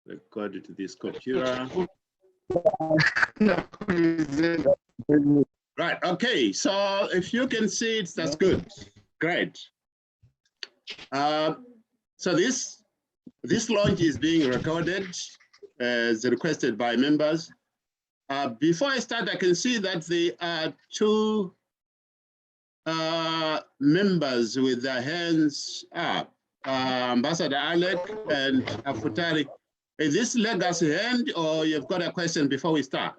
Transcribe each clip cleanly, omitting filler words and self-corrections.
record to this computer. Right, okay, so if you can see it, that's good, great. So this launch is being recorded as requested by members. Before I start, I can see that there are two members with their hands up, Ambassador Alec and Afutari. Is this legacy hand or you've got a question before we start?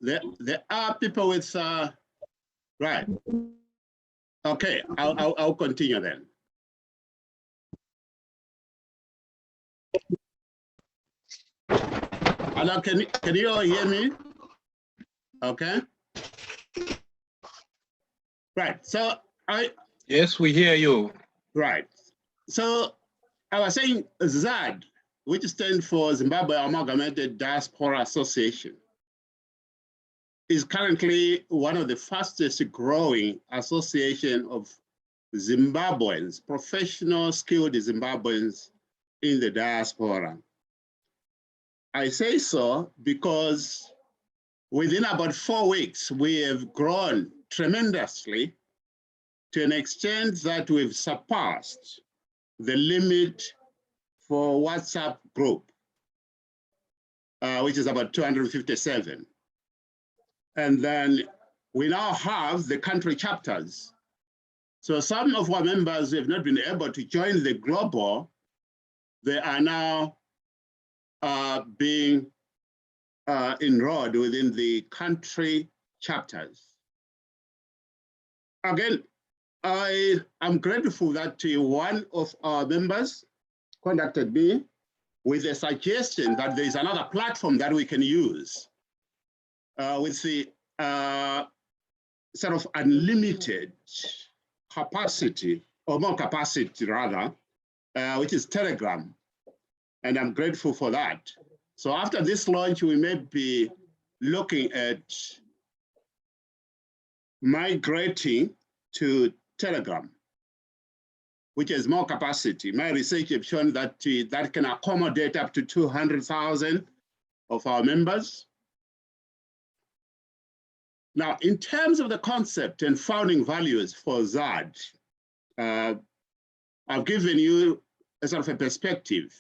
There are people with, right. Okay, I'll continue then. Hello, can you all hear me? Okay. Right, so Yes, we hear you. Right, so I was saying ZAD, which stands for Zimbabwe Amalgamated Diaspora Association, is currently one of the fastest growing association of Zimbabweans, professional skilled Zimbabweans in the diaspora. I say so because within about 4 weeks, we have grown tremendously to an extent that we've surpassed the limit for WhatsApp group, which is about 257. And then we now have the country chapters. So some of our members who have not been able to join the global, they are now being enrolled within the country chapters. Again, I am grateful that one of our members contacted me with a suggestion that there is another platform that we can use with the sort of unlimited capacity, or more capacity rather, which is Telegram. And I'm grateful for that. So after this launch, we may be looking at migrating to Telegram, which has more capacity. My research has shown that that can accommodate up to 200,000 of our members. Now, in terms of the concept and founding values for ZAD, I've given you a sort of a perspective.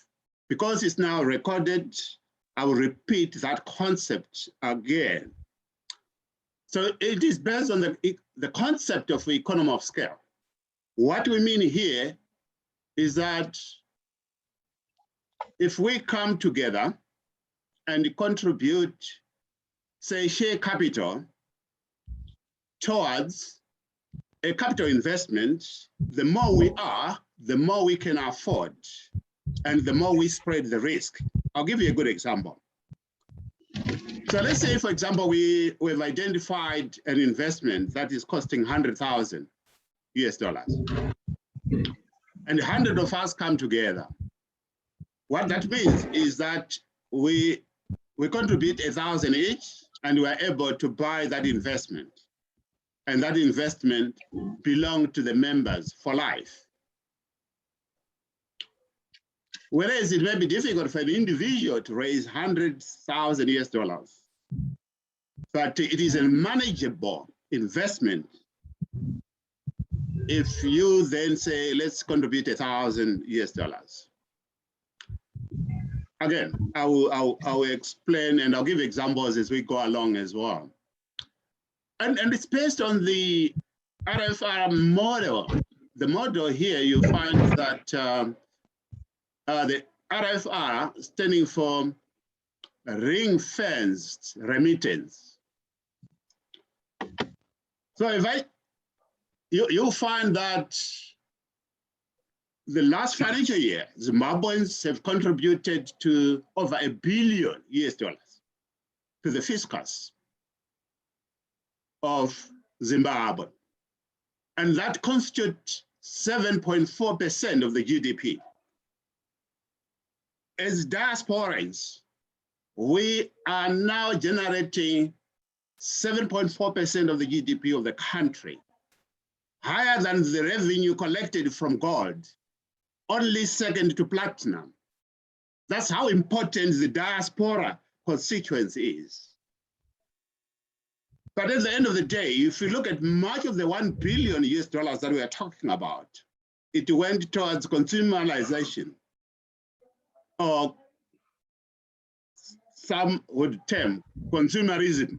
Because it's now recorded, I will repeat that concept again. So it is based on the concept of economy of scale. What we mean here is that if we come together and contribute, say, share capital towards a capital investment, the more we are, the more we can afford, and the more we spread the risk. I'll give you a good example. So let's say, for example, we've identified an investment that is costing 100,000 US dollars. And 100 of us come together. What that means is that we contribute 1,000 each, and we are able to buy that investment. And that investment belongs to the members for life. Whereas it may be difficult for an individual to raise 100,000 US dollars, but it is a manageable investment. If you then say, let's contribute 1,000 US dollars. Again, I will explain and I'll give examples as we go along as well. And it's based on the RFR model. The model here, you find that the RFR standing for ring-fenced remittance. So if you'll find that the last financial year, Zimbabweans have contributed to over $1 billion US dollars to the fiscus of Zimbabwe. And that constitutes 7.4% of the GDP. As diasporans, we are now generating 7.4% of the GDP of the country, higher than the revenue collected from gold, only second to platinum. That's how important the diaspora constituency is. But at the end of the day, if you look at much of the $1 billion that we are talking about, it went towards consumerization, or some would term consumerism.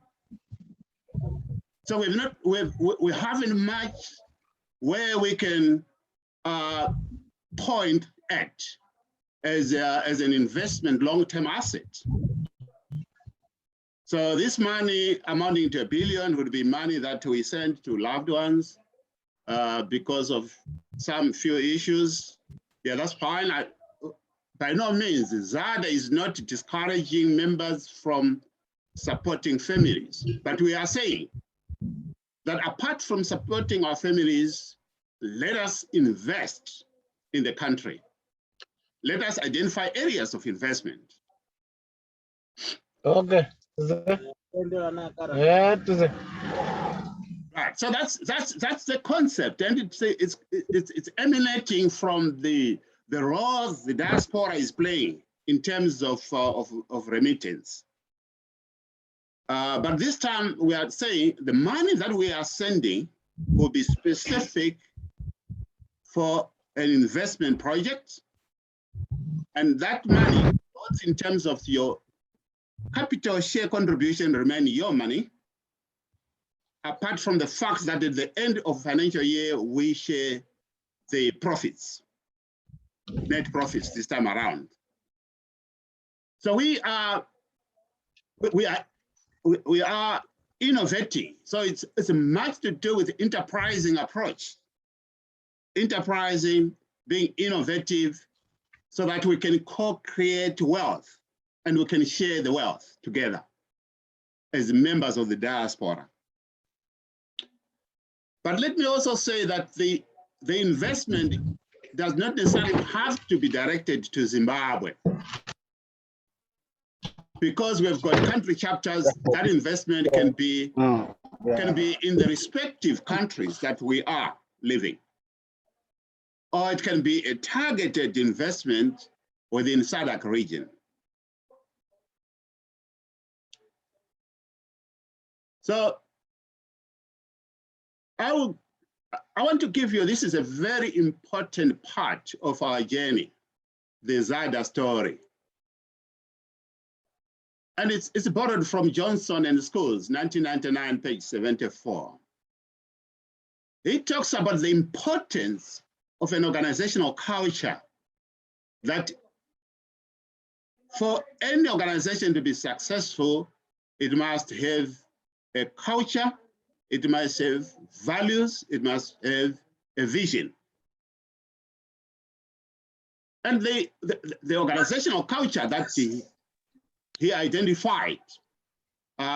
So we haven't much where we can point at as an investment long-term asset. So this money amounting to $1 billion would be money that we send to loved ones because of some few issues. Yeah, that's fine. By no means, ZADA is not discouraging members from supporting families, but we are saying that apart from supporting our families, let us invest in the country. Let us identify areas of investment. Okay. Right. So that's the concept, and it's emanating from the roles the diaspora is playing in terms of remittance. But this time we are saying the money that we are sending will be specific for an investment project, and that money, both in terms of your capital share contribution, remain your money, apart from the fact that at the end of financial year, we share the profits, net profits this time around. So we are innovating. So it's much to do with enterprising approach, enterprising, being innovative, so that we can co-create wealth and we can share the wealth together as members of the diaspora. But let me also say that the investment does not necessarily have to be directed to Zimbabwe. Because we've got country chapters, that investment can be in the respective countries that we are living. Or it can be a targeted investment within SADC region. So I want to give you, this is a very important part of our journey, the ZADA story. And it's borrowed from Johnson and Schools, 1999, page 74. He talks about the importance of an organizational culture, that for any organization to be successful, it must have a culture, it must have values, it must have a vision. And the organizational culture that he identified,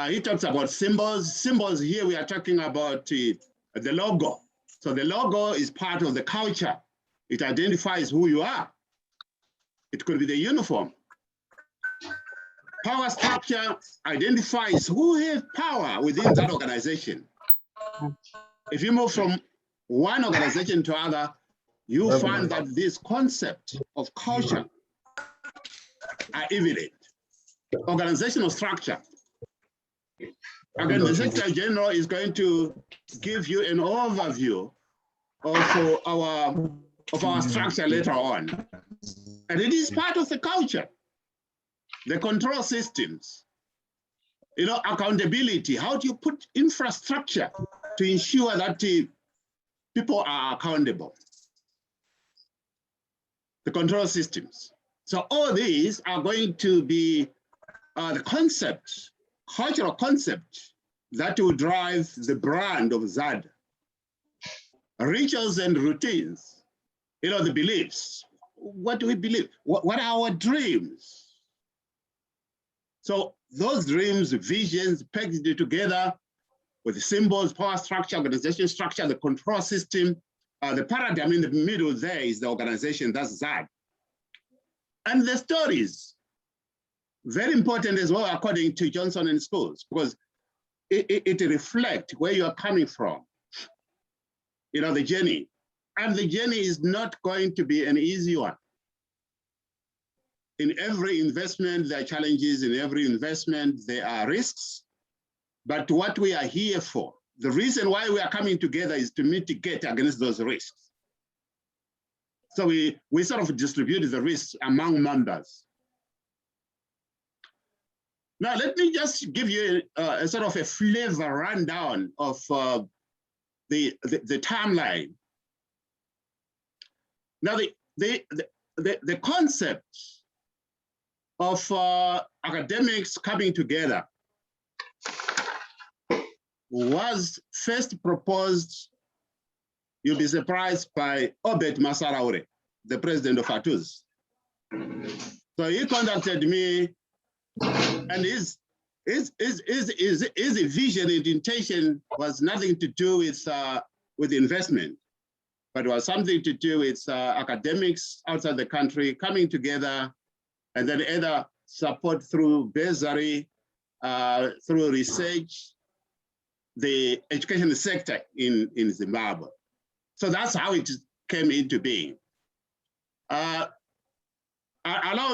he talks about symbols. Symbols here, we are talking about the logo. So the logo is part of the culture. It identifies who you are. It could be the uniform. Power structure identifies who has power within that organization. If you move from one organization to other, you find that this concept of culture are evident. Organizational structure. Again, the Secretary General is going to give you an overview of our structure later on. And it is part of the culture. The control systems, accountability. How do you put infrastructure to ensure that people are accountable? The control systems. So all these are going to be the concept, cultural concept that will drive the brand of ZADA. Rituals and routines, the beliefs. What do we believe? What are our dreams? So those dreams, visions, packaged together with symbols, power structure, organization structure, the control system, the paradigm in the middle there is the organization, that's ZADA. And the stories, very important as well, according to Johnson and Schools, because it reflects where you are coming from, you know, the journey. And the journey is not going to be an easy one. In every investment, there are challenges. In every investment, there are risks. But what we are here for, the reason why we are coming together is to mitigate against those risks. So we sort of distribute the risks among members. Now, let me just give you a sort of a flavor rundown of the timeline. Now, the concept of academics coming together was first proposed, you'll be surprised, by Obed Masaraure, the president of ATUS. So he contacted me, and his vision and intention was nothing to do with investment, but it was something to do with academics outside the country coming together, and then either support through bursary, through research, the education sector in Zimbabwe. So that's how it came into being. Allow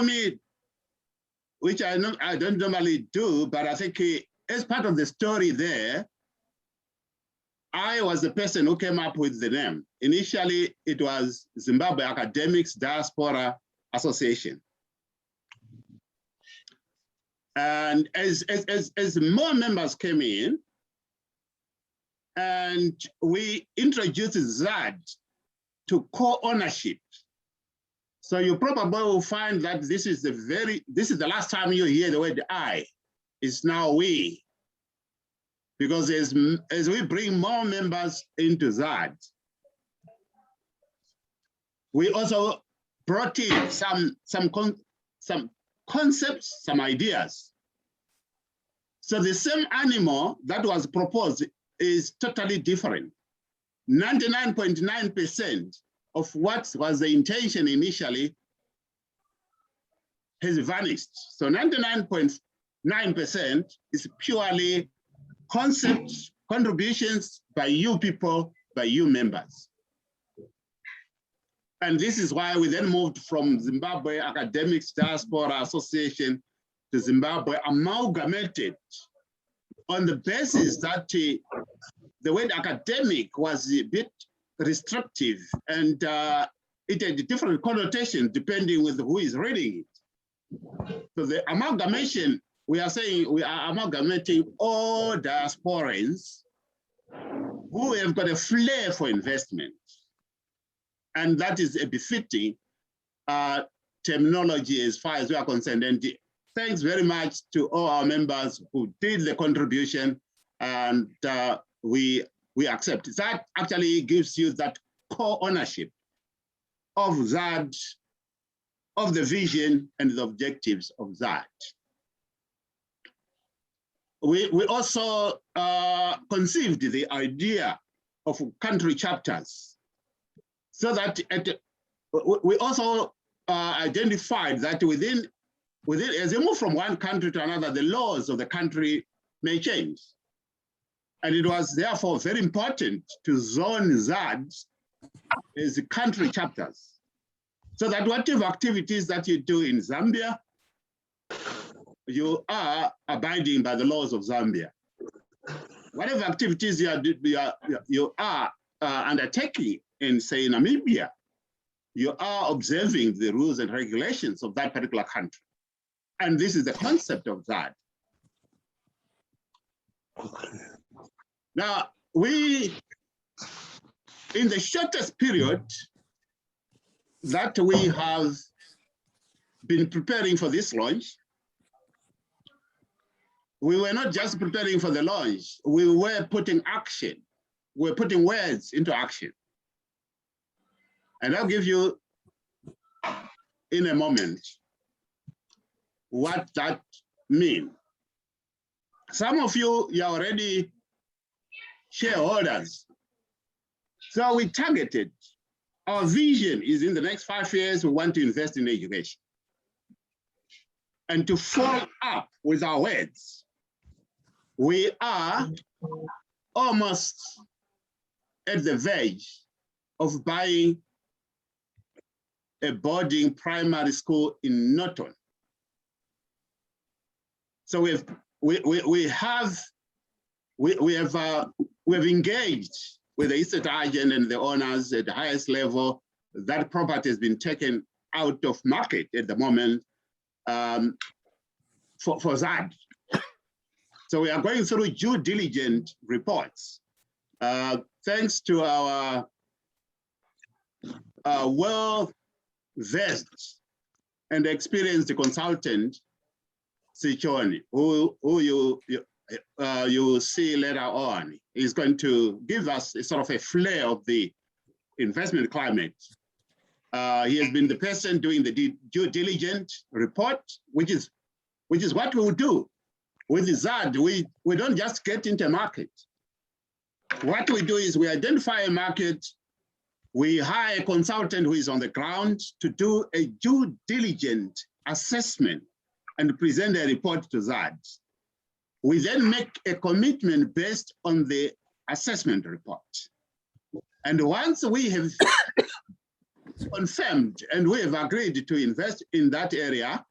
me, which I don't normally do, but I think as part of the story there, I was the person who came up with the name. Initially, it was Zimbabwe Academics Diaspora Association. And as more members came in, and we introduced ZAD to co-ownership. So you probably will find that this is the last time you hear the word I. It's now we. Because as we bring more members into ZAD, we also brought in some concepts, some ideas. So the same animal that was proposed is totally different. 99.9% of what was the intention initially has vanished. So 99.9% is purely concepts, contributions by you people, by you members. And this is why we then moved from Zimbabwe Academics Diaspora Association to Zimbabwe Amalgamated, on the basis that the word academic was a bit restrictive, and it had a different connotation depending with who is reading it. So the amalgamation, we are saying we are amalgamating all diasporans who have got a flair for investment. And that is a befitting terminology as far as we are concerned. And thanks very much to all our members who did the contribution, and we accept. That actually gives you that co-ownership of ZAD, of the vision and the objectives of ZAD. We also conceived the idea of country chapters, so that we also identified that within, as you move from one country to another, the laws of the country may change. And it was therefore very important to zone ZAD as country chapters, so that whatever activities that you do in Zambia, you are abiding by the laws of Zambia. Whatever activities you are undertaking in, say, Namibia, you are observing the rules and regulations of that particular country. And this is the concept of that. Okay. Now, we, in the shortest period that we have been preparing for this launch, we were not just preparing for the launch, we were putting action. We're putting words into action. And I'll give you in a moment what that means. Some of you are already shareholders. So we targeted, our vision is in the next 5 years, we want to invest in education. And to follow up with our words, we are almost at the verge of buying a boarding primary school in NORTON. So we have engaged with the estate agent and the owners at the highest level. That property has been taken out of market at the moment for ZADA. So we are going through due diligence reports. Thanks to our well-versed and experienced consultant, Sichoni, who you will see later on, is going to give us a sort of a flair of the investment climate. He has been the person doing the due diligence report, which is what we will do. With ZADA, we don't just get into a market. What we do is we identify a market, we hire a consultant who is on the ground to do a due diligence assessment and present a report to ZADA. We then make a commitment based on the assessment report. And once we have confirmed and we have agreed to invest in that area,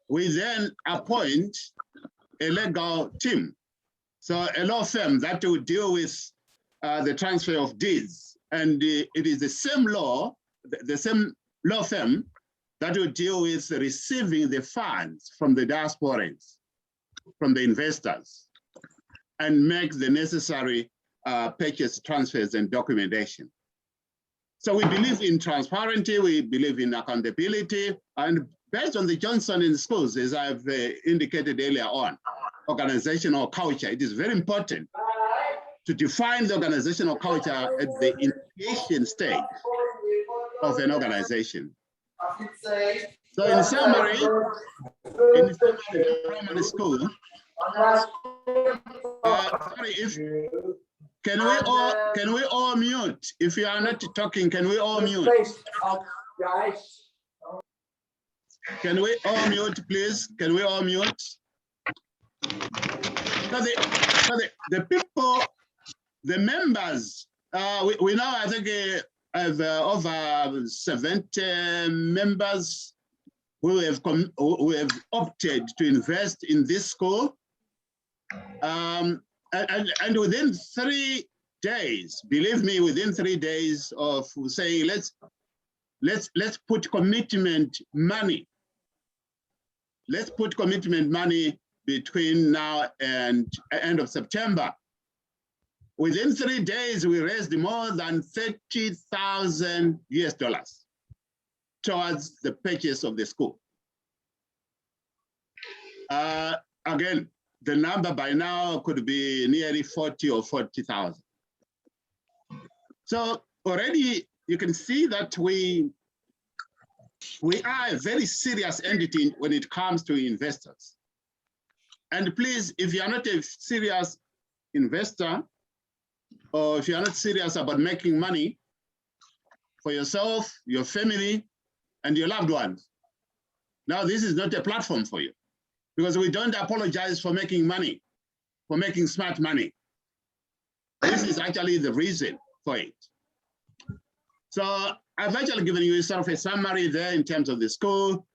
we then appoint a legal team. So a law firm that will deal with the transfer of deeds. And it is the same law firm that will deal with receiving the funds from the diasporans, from the investors, and make the necessary purchase transfers and documentation. So we believe in transparency, we believe in accountability, and based on the Johnson in schools, as I've indicated earlier on, organizational culture, it is very important to define the organizational culture at the initiation stage of an organization. So in summary, the primary school, sorry, can we all mute? If you are not talking, can we all mute? Can we all mute, please? Can we all mute? So the people, the members, we now, I think, have over 70 members who have opted to invest in this school. And within 3 days, believe me, within 3 days of saying, let's put commitment money. Let's put commitment money between now and end of September. Within 3 days, we raised more than $30,000 towards the purchase of the school. Again, the number by now could be nearly 40 or 40,000. So already you can see that we are a very serious entity when it comes to investors. And please, if you are not a serious investor, or if you are not serious about making money for yourself, your family, and your loved ones, now this is not a platform for you, because we don't apologize for making money, for making smart money. This is actually the reason for it. So I've actually given you sort of a summary there in terms of the school.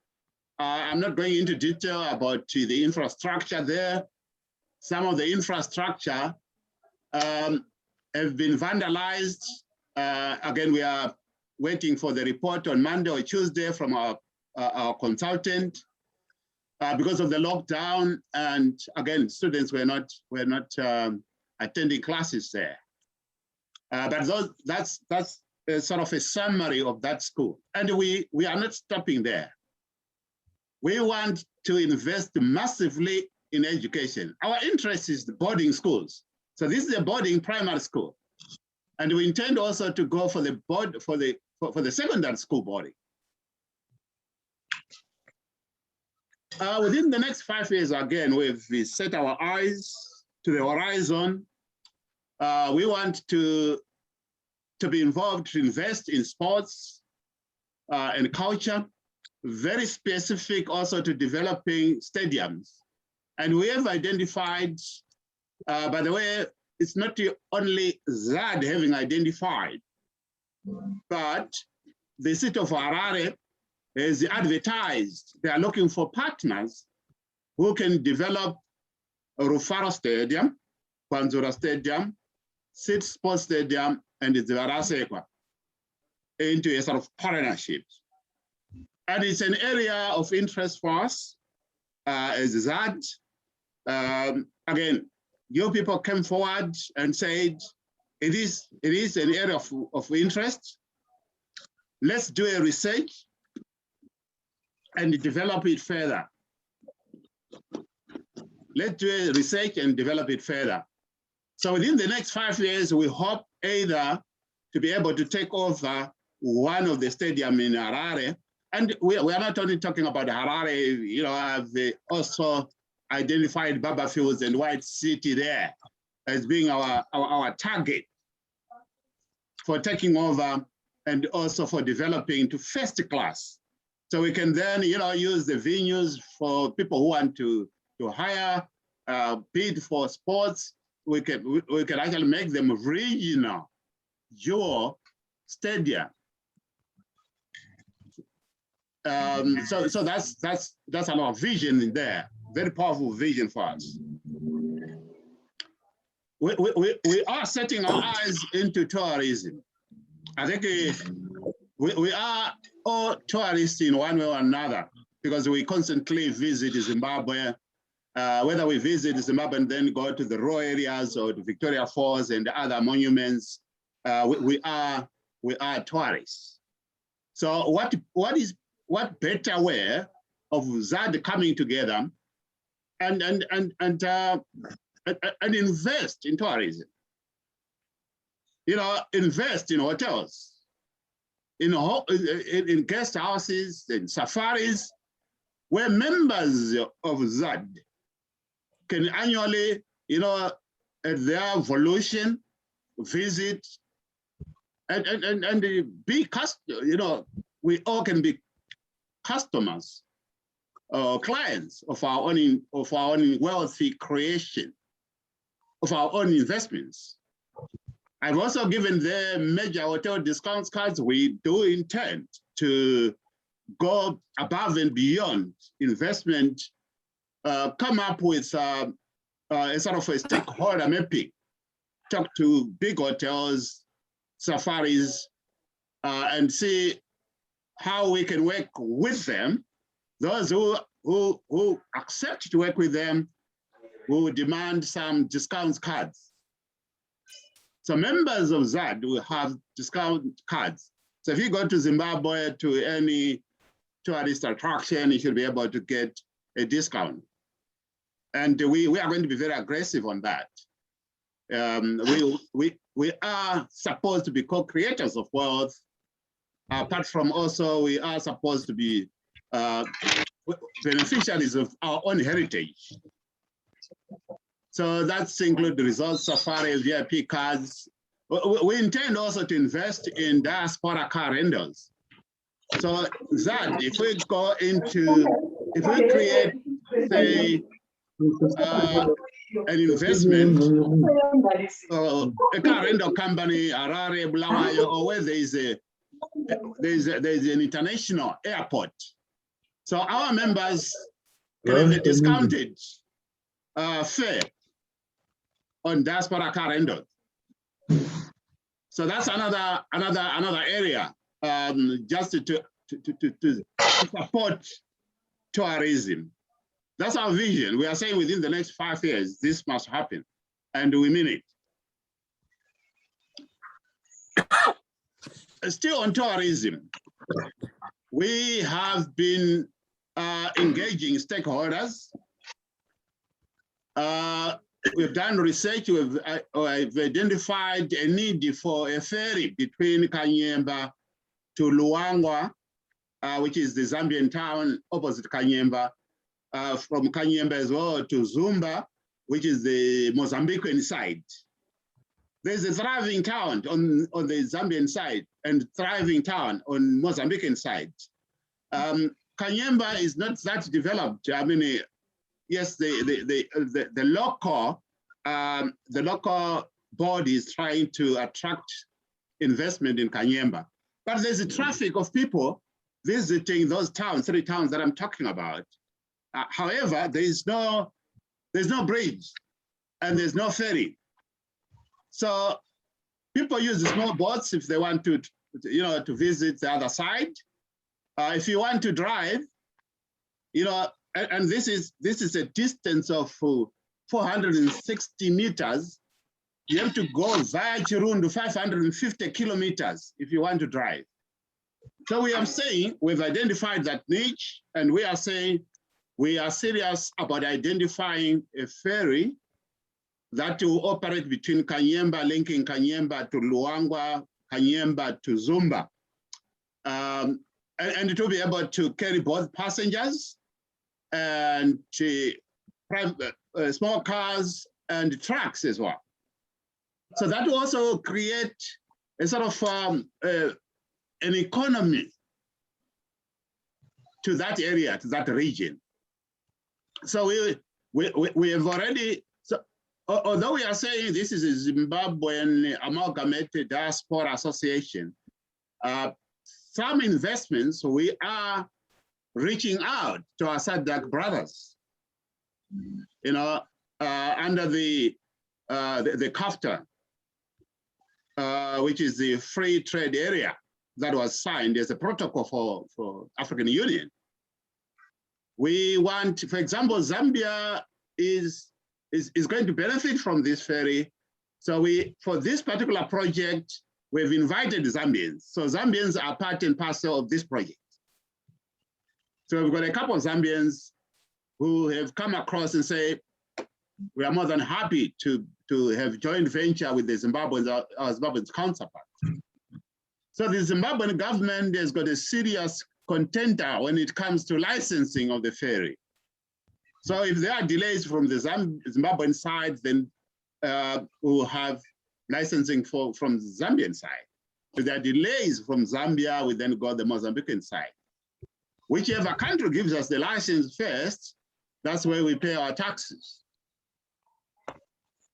I'm not going into detail about the infrastructure there. Some of the infrastructure have been vandalized. Again, we are waiting for the report on Monday or Tuesday from our consultant because of the lockdown. And again, students were not attending classes there. But that's sort of a summary of that school. And we are not stopping there. We want to invest massively in education. Our interest is the boarding schools. So this is a boarding primary school. And we intend also to go for the secondary school boarding. Within the next 5 years, again, we've set our eyes to the horizon. We want to be involved, to invest in sports and culture, very specific also to developing stadiums And we have identified, by the way, it's not only ZAD having identified, but the city of Harare has advertised they are looking for partners who can develop a Rufaro Stadium, Kwanzura Stadium, Sit Sports Stadium, and the Varasekwa into a sort of partnership. And it's an area of interest for us as ZAD. Again, your people came forward and said, it is an area of interest. Let's do a research and develop it further. Let's do a research and develop it further. So within the next 5 years, we hope either to be able to take over one of the stadiums in Harare. And we are not only talking about Harare, you know, I've also identified Baba Fields and White City there as being our target for taking over and also for developing to first class. So we can then, you know, use the venues for people who want to hire, bid for sports. We can actually make them regional, your stadium. So that's our vision in there. Very powerful vision for us. We are setting our eyes into tourism. I think we are all tourists in one way or another because we constantly visit Zimbabwe. Whether we visit Zimbabwe and then go to the raw areas or to Victoria Falls and other monuments, we are tourists. So what better way of ZAD coming together and invest in tourism? You know, invest in hotels, in guest houses, in safaris, where members of ZAD can annually, you know, at their volition, visit and be you know, we all can be customers or clients of our own wealthy creation, of our own investments. I've also given the major hotel discounts cards. We do intend to go above and beyond investment, come up with a sort of a stakeholder mapping, talk to big hotels, safaris, and see how we can work with them. Those who accept to work with them will demand some discount cards. So members of ZAD will have discount cards. So if you go to Zimbabwe to any tourist attraction, you should be able to get a discount. And we are going to be very aggressive on that. We are supposed to be co-creators of wealth. Apart from also, we are supposed to be beneficiaries of our own heritage. So that's include the resorts, safari, VIP cards. We intend also to invest in diaspora car rentals. So that if we go into, if we create, say, an investment, a car rental company, Harare, Bulawayo, or where there's an international airport. So our members can have a discounted fare on diaspora car rentals. So that's another area just to support tourism. That's our vision. We are saying within the next 5 years, this must happen, and we mean it. Still on tourism, we have been engaging stakeholders. We've done research, we've identified a need for a ferry between Kanyemba to Luangwa, which is the Zambian town opposite Kanyemba, from Kanyemba as well to Zumba, which is the Mozambican side. There's a thriving town on the Zambian side and thriving town on Mozambican side. Kanyemba is not that developed. I mean, yes, the local body is trying to attract investment in Kanyemba, but there's a traffic of people visiting those towns, 3 towns that I'm talking about. However, there's no bridge and there's no ferry. So people use the small boats if they want to visit the other side. If you want to drive, and this is a distance of 460 meters. You have to go via Chirundu 550 kilometers if you want to drive. So we are saying we've identified that niche, and we are saying we are serious about identifying a ferry that will operate between Kanyemba, linking Kanyemba to Luangwa, Kanyemba to Zumba. And it will be able to carry both passengers and small cars and trucks as well. So that will also create a sort of an economy to that area, to that region. So we have already, although we are saying this is a Zimbabwean Amalgamated Diaspora Association, some investments we are reaching out to our ZADA brothers, under the CAFTA, which is the free trade area that was signed as a protocol for African Union. We want, for example, Zambia is going to benefit from this ferry. So for this particular project, we've invited Zambians. So Zambians are part and parcel of this project. So we've got a couple of Zambians who have come across and say, we are more than happy to have joint venture with the Zimbabweans, our Zimbabwean counterparts. So the Zimbabwean government has got a serious contender when it comes to licensing of the ferry. So if there are delays from the Zimbabwean side, then we'll have licensing from the Zambian side. If there are delays from Zambia, we then go the Mozambican side. Whichever country gives us the license first, that's where we pay our taxes.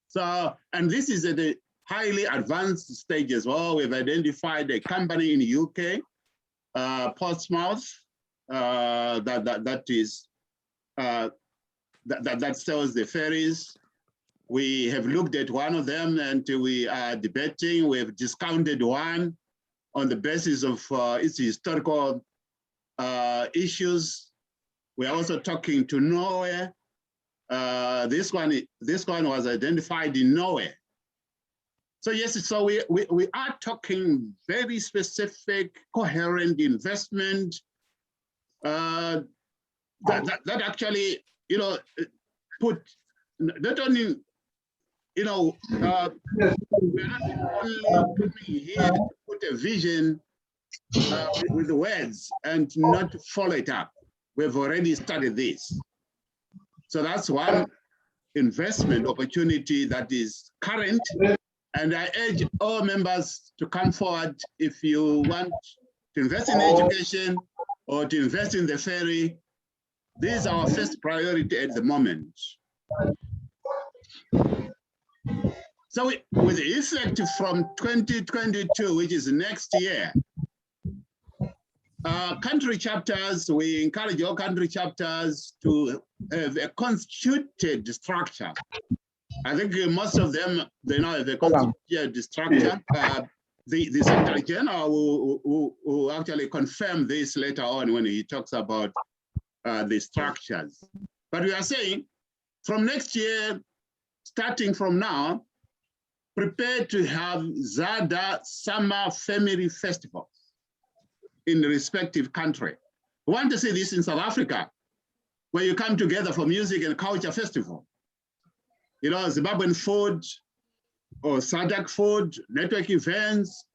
So, and this is at a highly advanced stage as well. We've identified a company in the UK, Portsmouth, that sells the ferries. We have looked at one of them and we are debating. We've discounted one on the basis of its historical issues. We're also talking to Norway. This one was identified in Norway. So yes, so we are talking very specific, coherent investment that actually, put not only, we're not only coming here to put a vision with the words and not follow it up. We've already started this. So that's one investment opportunity that is current. And I urge all members to come forward if you want to invest in education or to invest in the ferry. This is our first priority at the moment. So with the effect from 2022, which is next year, country chapters, we encourage all country chapters to have a constituted structure. I think most of them, they now have a constituted structure. The Secretary General will actually confirm this later on when he talks about the structures. But we are saying from next year, starting from now, prepare to have ZADA Summer Family Festivals in the respective country. We want to see this in South Africa, where you come together for music and culture festival. Zimbabwean food or SADC food, network events,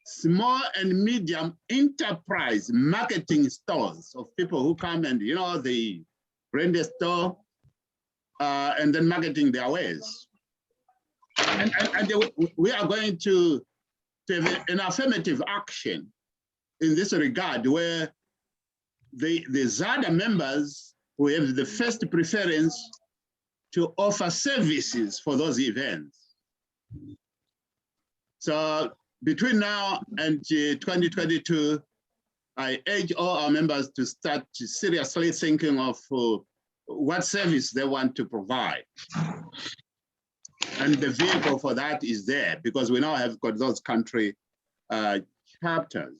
small and medium enterprise marketing stores of people who come and, they rent a store and then marketing their wares. And we are going to have an affirmative action in this regard, where the ZADA members we have the first preference to offer services for those events. So between now and 2022, I urge all our members to start seriously thinking of what service they want to provide. And the vehicle for that is there, because we now have got those country chapters.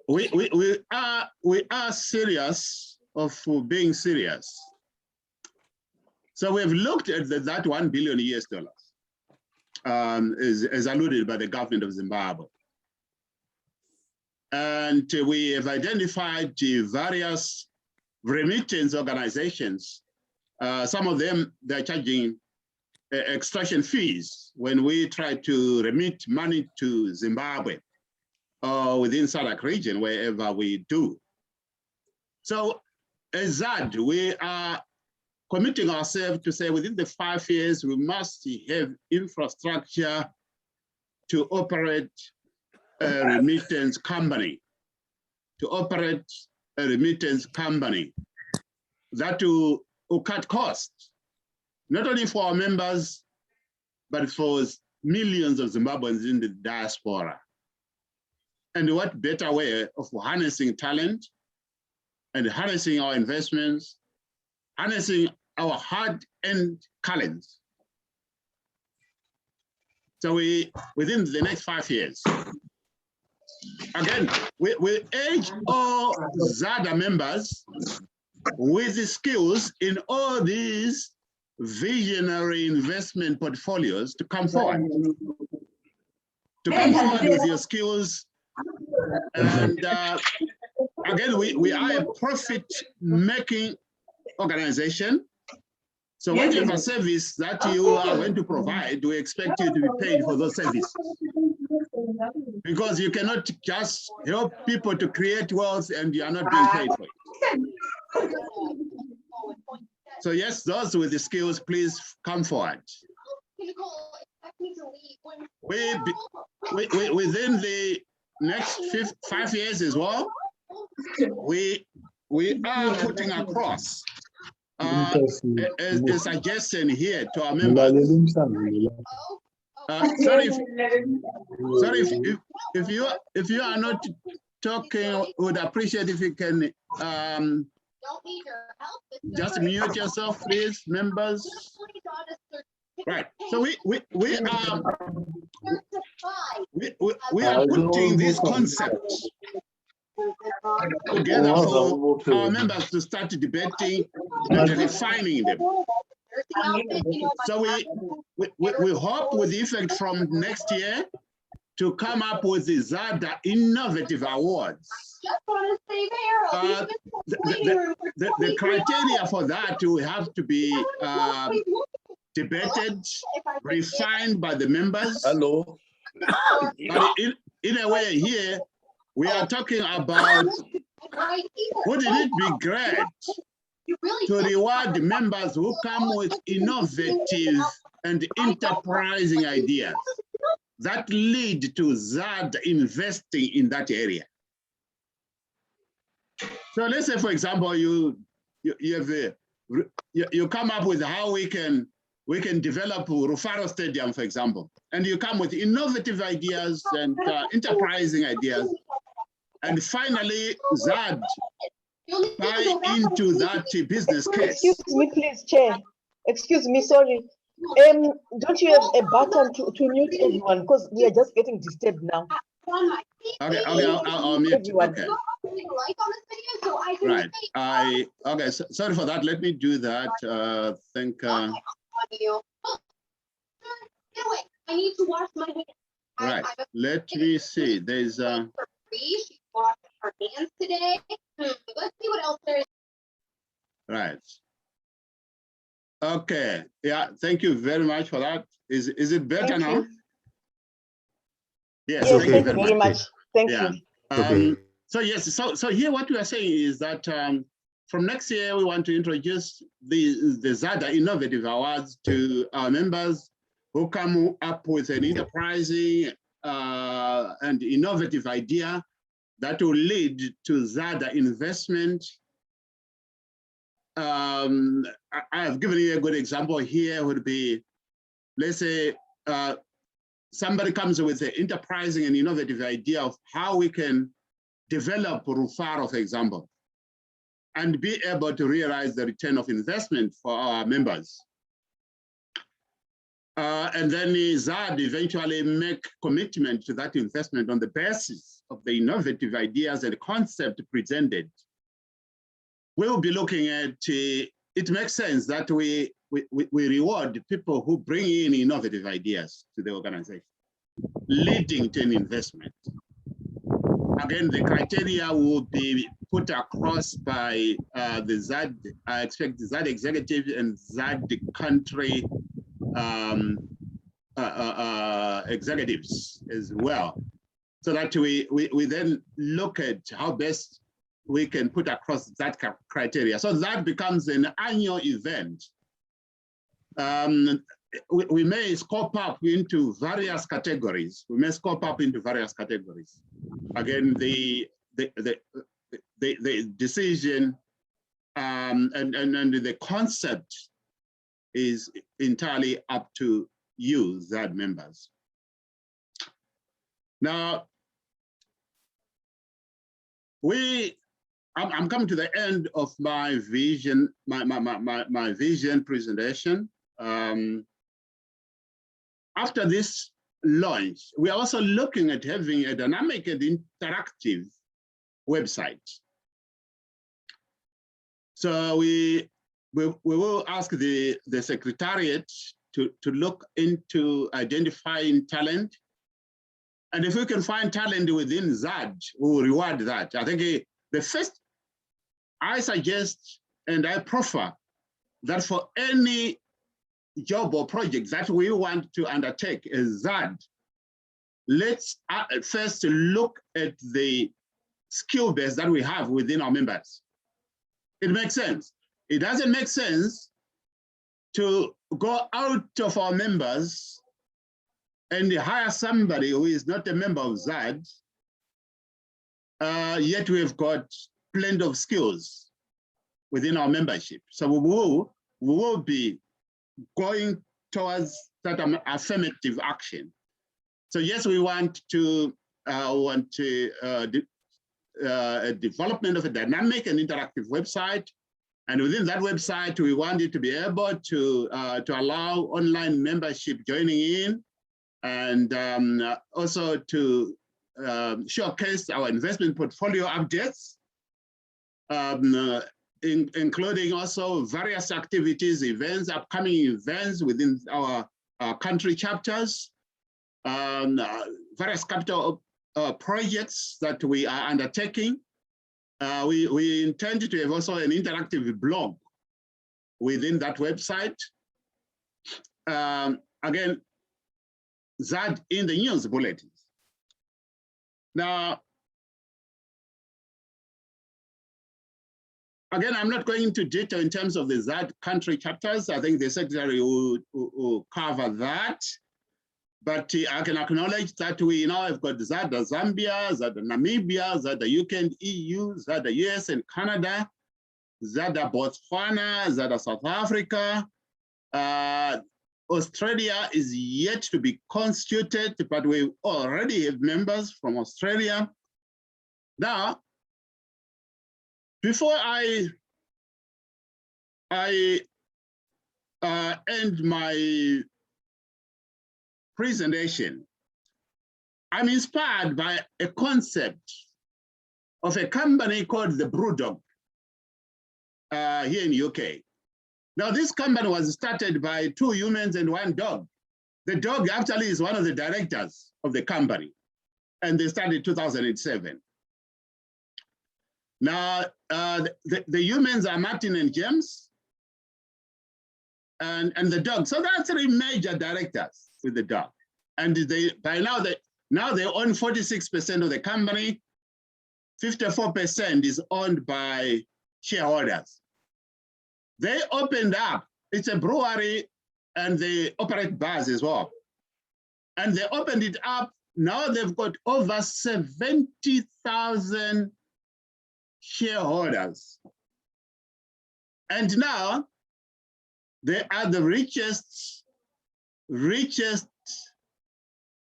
We are serious of being serious. So we've looked at that $1 billion US, as alluded by the government of Zimbabwe. And we have identified various remittance organizations. Some of them, they're charging extortion fees when we try to remit money to Zimbabwe or within SADC region, wherever we do. So as ZAD, we are committing ourselves to say within the 5 years, we must have infrastructure to operate a remittance company, that will cut costs, not only for our members, but for millions of Zimbabweans in the diaspora. And what better way of harnessing talent and harnessing our investments, harnessing our hard-earned talents. So within the next 5 years, again, we urge all ZADA members with the skills in all these visionary investment portfolios to come forward. To come forward with your skills. And again, we are a profit-making organization. So whatever service that you are going to provide, we expect you to be paid for those services. Because you cannot just help people to create wealth and you are not being paid for it. So yes, those with the skills, please come forward. Within the next 5 years as well, we are putting across a suggestion here to our members. Sorry if you are not talking, would appreciate if you can just mute yourself, please, members. Right. So we are putting this concept together for our members to start debating and refining them. So we hope with the effect from next year to come up with the ZADA Innovative Awards. The criteria for that will have to be debated, refined by the members. Hello. But in a way here, we are talking about, wouldn't it be great to reward members who come with innovative and enterprising ideas that lead to ZAD investing in that area? So let's say, for example, you come up with how we can develop Rufaro Stadium, for example, and you come with innovative ideas and enterprising ideas, and finally ZAD buy into that business case. Excuse me, please, Chair. Excuse me, sorry. Don't you have a button to mute everyone, because we are just getting disturbed now? Okay, I'll mute. Everyone. Okay. Right. Okay. Sorry for that. Let me do that. I need to wash my hands. Right. Let me see. There's She washed her hands today. Let's see what else there is. Right. Okay. Yeah. Thank you very much for that. Is it better now? Yes. Yes, thank you very much. Thank you. So yes. So here what we are saying is that from next year we want to introduce the ZADA Innovative Awards to our members who come up with an enterprising and innovative idea that will lead to ZADA investment. I have given you a good example here would be, let's say, somebody comes with an enterprising and innovative idea of how we can develop Rufaro, for example, and be able to realize the return of investment for our members. And then ZAD eventually make commitment to that investment on the basis of the innovative ideas and concept presented. We will be looking at, it makes sense that we reward people who bring in innovative ideas to the organization, leading to an investment. Again, the criteria will be put across by the ZAD, I expect the ZAD executive and ZAD country executives as well, so that we then look at how best we can put across that criteria. So that becomes an annual event. We may scope up into various categories. Again, the decision and the concept is entirely up to you, ZAD members. Now, I'm coming to the end of my vision, my vision presentation. After this launch, we are also looking at having a dynamic and interactive website. So we will ask the Secretariat to look into identifying talent. And if we can find talent within ZAD, we will reward that. I think the first, I suggest and I prefer that for any job or project that we want to undertake as ZAD, let's first look at the skill base that we have within our members. It makes sense. It doesn't make sense to go out of our members and hire somebody who is not a member of ZAD, yet we've got plenty of skills within our membership. So we will be going towards that affirmative action. So yes, we want to a development of a dynamic and interactive website. And within that website, we want it to be able to allow online membership joining in, and also to showcase our investment portfolio updates, including also various activities, events, upcoming events within our country chapters, various capital projects that we are undertaking. We intend to have also an interactive blog within that website. Again, ZAD in the news bulletins. Now, again, I'm not going into detail in terms of the ZAD country chapters. I think the Secretary will cover that. But I can acknowledge that we now have got ZADA Zambia, ZADA Namibia, ZADA UK and EU, ZADA US and Canada, ZADA Botswana, ZADA South Africa. Australia is yet to be constituted, but we already have members from Australia. Now, before I end my presentation, I'm inspired by a concept of a company called the BREWDOG here in UK. Now, this company was started by 2 humans and 1 dog. The dog actually is one of the directors of the company, and they started in 2007. Now, the humans are Martin and James, and the dog. So there are 3 major directors with the dog. And they own 46% of the company. 54% is owned by shareholders. They opened up, it's a brewery, and they operate bars as well. And they opened it up now they've got over 70,000 shareholders. And now they are the richest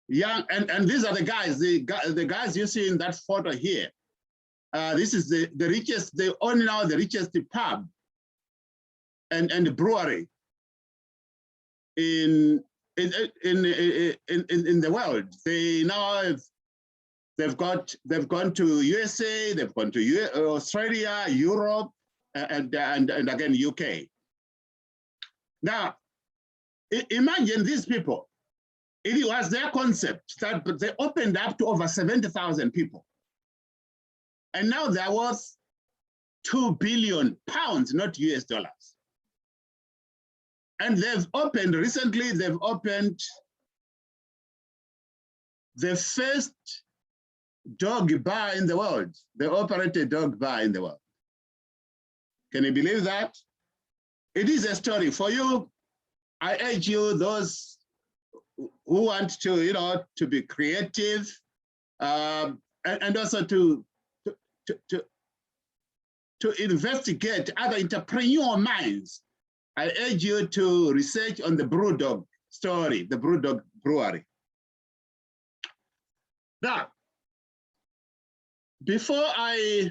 young, and these are the guys, the guys you see in that photo here. This is the richest, they own now the richest pub and brewery in the world. They now they've gone to USA, they've gone to Australia, Europe, and again UK. Now, imagine these people. It was their concept that they opened up to over 70,000 people. And now they're worth £2 billion, not US dollars. And recently they've opened the first dog bar in the world. They operate a dog bar in the world. Can you believe that? It is a story for you. I urge you, those who want to, to be creative, and also to investigate other entrepreneurial minds. I urge you to research on the BREWDOG story, the BREWDOG brewery. Now, before I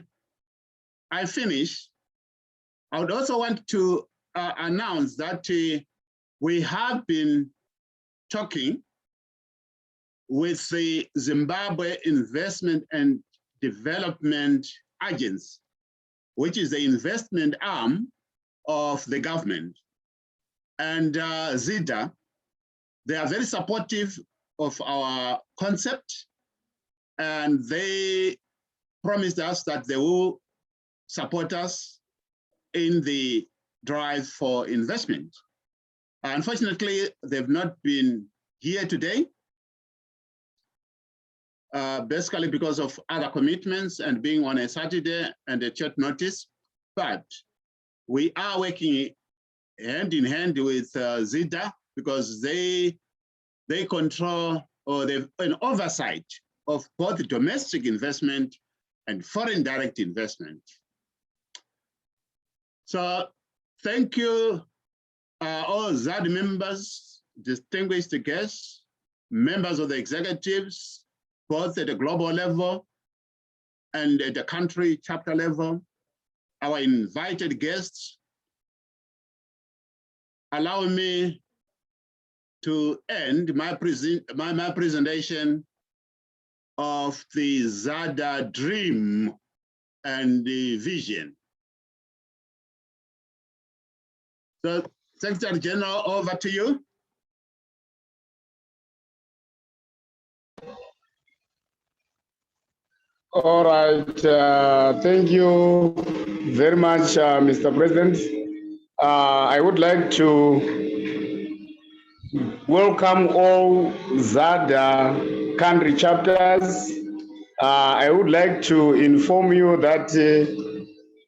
finish, I would also want to announce that we have been talking with the Zimbabwe Investment and Development Agency, which is the investment arm of the government, and ZADA. They are very supportive of our concept, and they promised us that they will support us in the drive for investment. Unfortunately, they've not been here today, basically because of other commitments and being on a Saturday and a short notice, but we are working hand in hand with ZADA because they control, or they've an oversight of both domestic investment and foreign direct investment. So thank you, all ZAD members, distinguished guests, members of the executives, both at the global level and at the country chapter level, our invited guests. Allow me to end my presentation of the ZADA dream and the vision. So, Secretary General, over to you. All right, thank you very much, Mr. President. I would like to welcome all ZADA country chapters. I would like to inform you that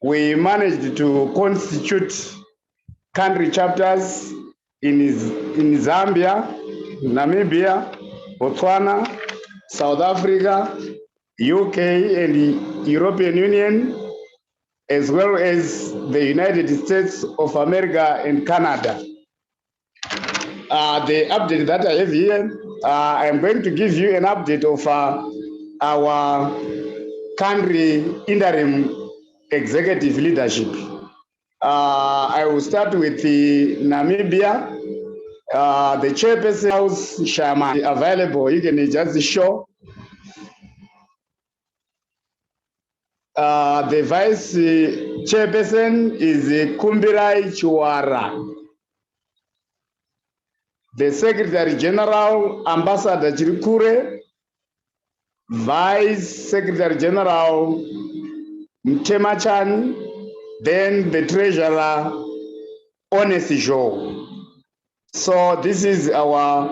we managed to constitute country chapters in Zambia, Namibia, Botswana, South Africa, UK and the European Union, as well as the United States of America and Canada. The update that I have here, I'm going to give you an update of our country interim executive leadership. I will start with the Namibia. The chairperson, House Shaman, available. You can just show. The vice chairperson is Kumbirai Chuara. The Secretary General, Ambassador Chirikure. Vice Secretary General Mtemachan. Then the Treasurer, Honest Joe. So this is our